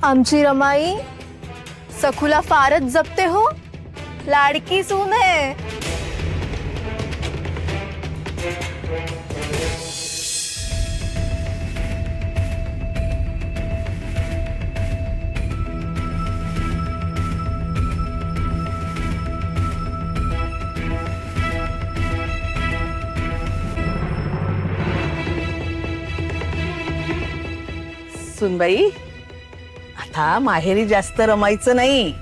आमची रमाई सखूला फारच जपते हो, लाडकी सून आहे। सुनबाई, आता माहेरी जास्त रमायचं नाही।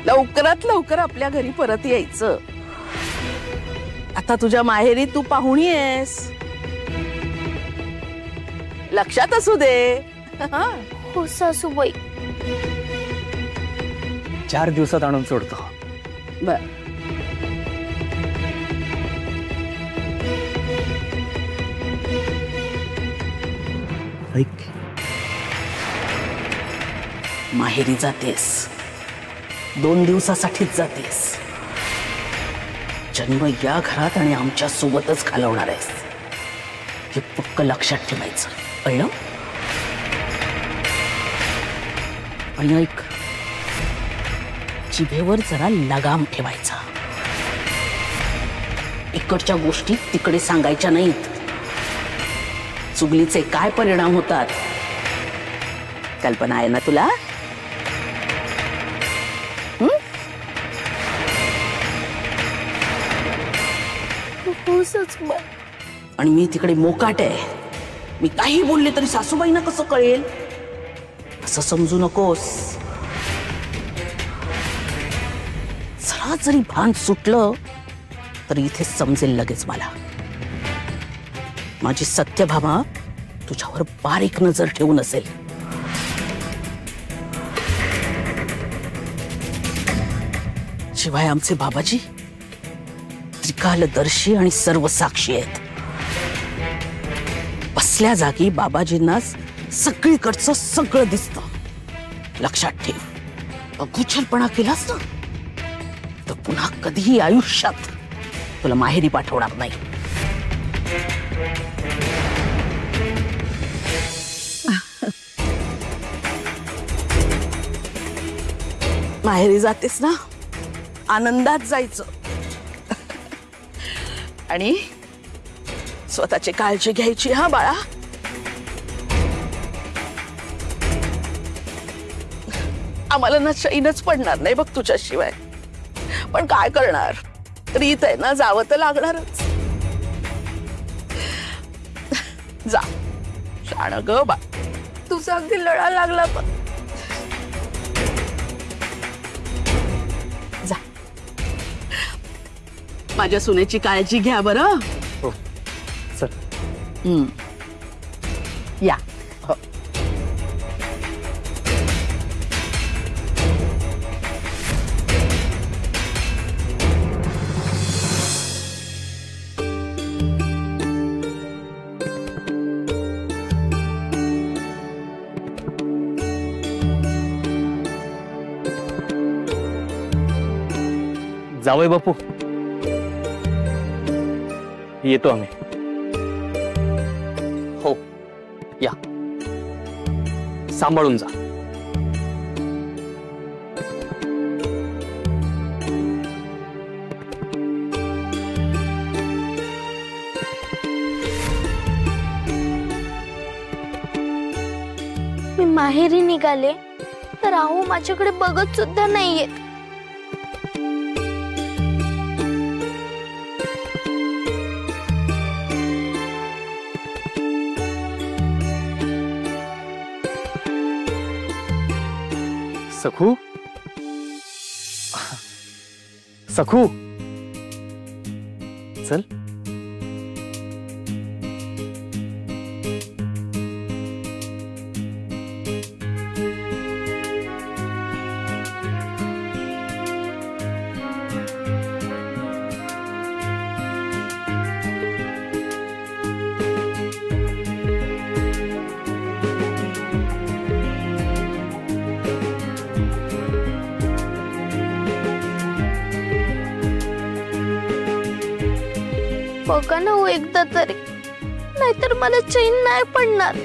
लवकरात लवकर आपल्या घरी परत यायचं। आता तुझ्या माहेरी तू पाहुणी आहेस, लक्षात असू दे। हो सासूबाई। 4 दिवसात आणून सोडतो। बर, ऐक, माहेरी जातेस, 2 दिवसासाठीच जातेस। जन्म या घरात आणि आमच्या सोबतच घालवणार आहेस, हे पक्क लक्षात ठेवायचं, कळलं? आणि ऐक, जिभेवर जरा लगाम ठेवायचा। इकडच्या गोष्टी तिकडे सांगायच्या नाहीत। चुगलीचे काय परिणाम होतात कल्पना आहे ना तुला? आणि मी तिकडे मोकाट आहे, मी काही बोलले तरी सासूबाईंना कसं कळेल असं समजू नकोस। जरा जरी भान सुटलं तर इथे समजेल लगेच मला। माझी सत्यभामा तुझ्यावर बारीक नजर ठेवून असेल। शिवाय आमचे बाबाजी त्रिकालदर्शी आणि सर्व साक्षी आहेत। बसल्या जागी बाबाजींना सगळीकडचं सगळं दिसतं। लक्षात ठेव, अगोचरपणा केलास ना तर पुन्हा कधीही आयुष्यात तुला माहेरी पाठवणार नाही। माहेरी जातेस ना, आनंदात जायचं आणि स्वतःची काळजी घ्यायची हा बाळा। आम्हाला ना चैनच पडणार नाही बघ तुझ्याशिवाय, पण काय करणार, रीत आहे ना, जावं तर लागणारच। जा, शाण ग बा, तुझा अगदी लढा लागला पण। जा, माझ्या सुनेची काळजी घ्या बरं। हो सर। या, जावई बापू, येतो आम्ही। हो, या, सांभाळून जा। मी माहेरी निघाले तर राहू माझ्याकडे बघत सुद्धा नाहीये। सखू, सखू, चल। बघा ना हो एकदा तरी, नाहीतर मला चैन नाही पडणार।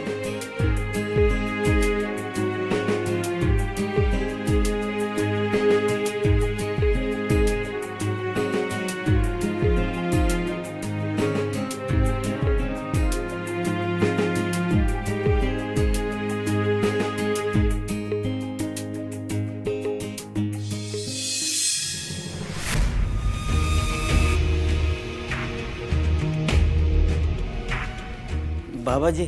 बाबाजी,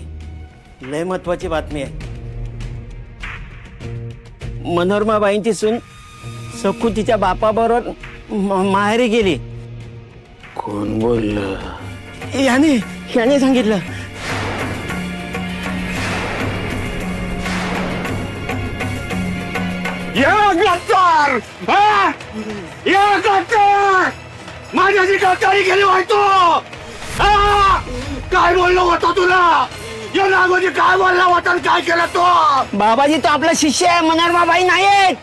लय महत्वाची बातमी आहे. मनोरमाबाईंची सून सखू तिच्या बापाबरोबर माहेरी गेली. कोण बोललं? याने सांगितलं. माझ्याची गद्दारी केली वाटतो. काय बोललो होता तुला? या नागोजी काय बोलला होता? काय केलं तो? बाबाजी तो आपला शिष्य आहे, मनोरमाबाई नाहीत.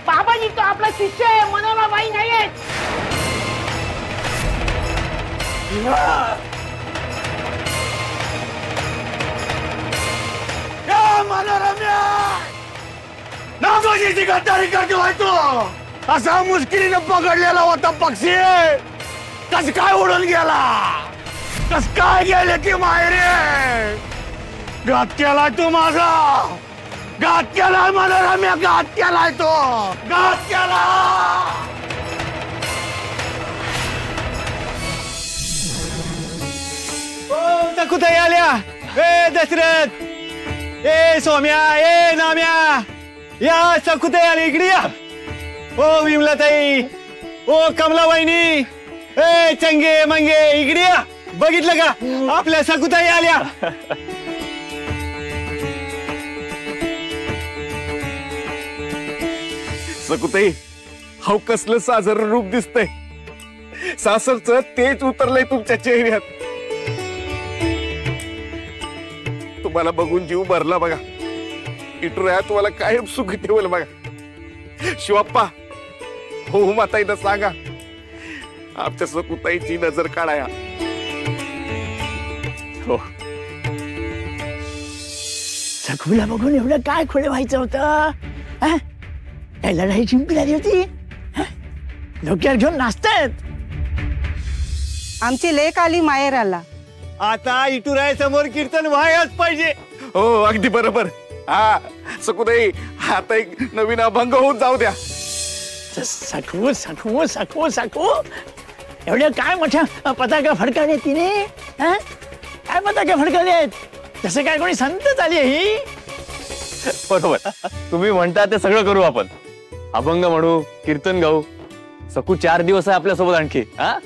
बाबाजी तो आपला शिष्य आहे, मनोरमाबाई नाहीये. मनोरम्या नागोजीची गद्दारी करते वाटतो. असा मुश्किलीने पकडलेला होता पक्षी, कस काय उडून गेला? कस काय गेले की माहेरे? घात केलाय तू माझा, घात केलाय मनोरम्या, घात केलाय तो, घात केला. कुठे आल्या? ए दशरथ, ए सोम्या, ए नाम्या, या सकुते आली इकडे या. ओ विमलाताई, ओ कमला वहिनी, ए चंगे मंगे इकडे या. बघितलं का आपल्या सकुताई आल्या. सकुताई, हाव कसलं साधारण रूप दिसतंय. सासरचं तेच उतरलंय तुमच्या चेहऱ्यात. तुम्हाला बघून जीव भरला बघा. इटुराया तुम्हाला कायम सुख ठेवलं बघा. शिवाप्पा, हो माताईनं सांगा आमच्या सकुताईची नजर काढाया. हो. सखूला बघून एवढं काय खोडे व्हायचं होतं? काय लढाई जिंकली झाली होती? डोक्यावर घेऊन नाचतायत. आमची लेक आली माहेराला. आता इटुराय समोर कीर्तन व्हायच पाहिजे. हो अगदी बरोबर. हा सकुताई, आता एक नवीन अभंग होऊन जाऊ द्या. सखू सखू सखू सखू एवढ्या काय मोठ्या पताका फडकावले तिने? काय पताका फडकावलेत? तसं काय कोणी संत झाली ही? बरोबर, तुम्ही म्हणता ते सगळं करू आपण. अभंग म्हणू, कीर्तन गाऊ. सकू 4 दिवस आहे आपल्यासोबत आणखी. हा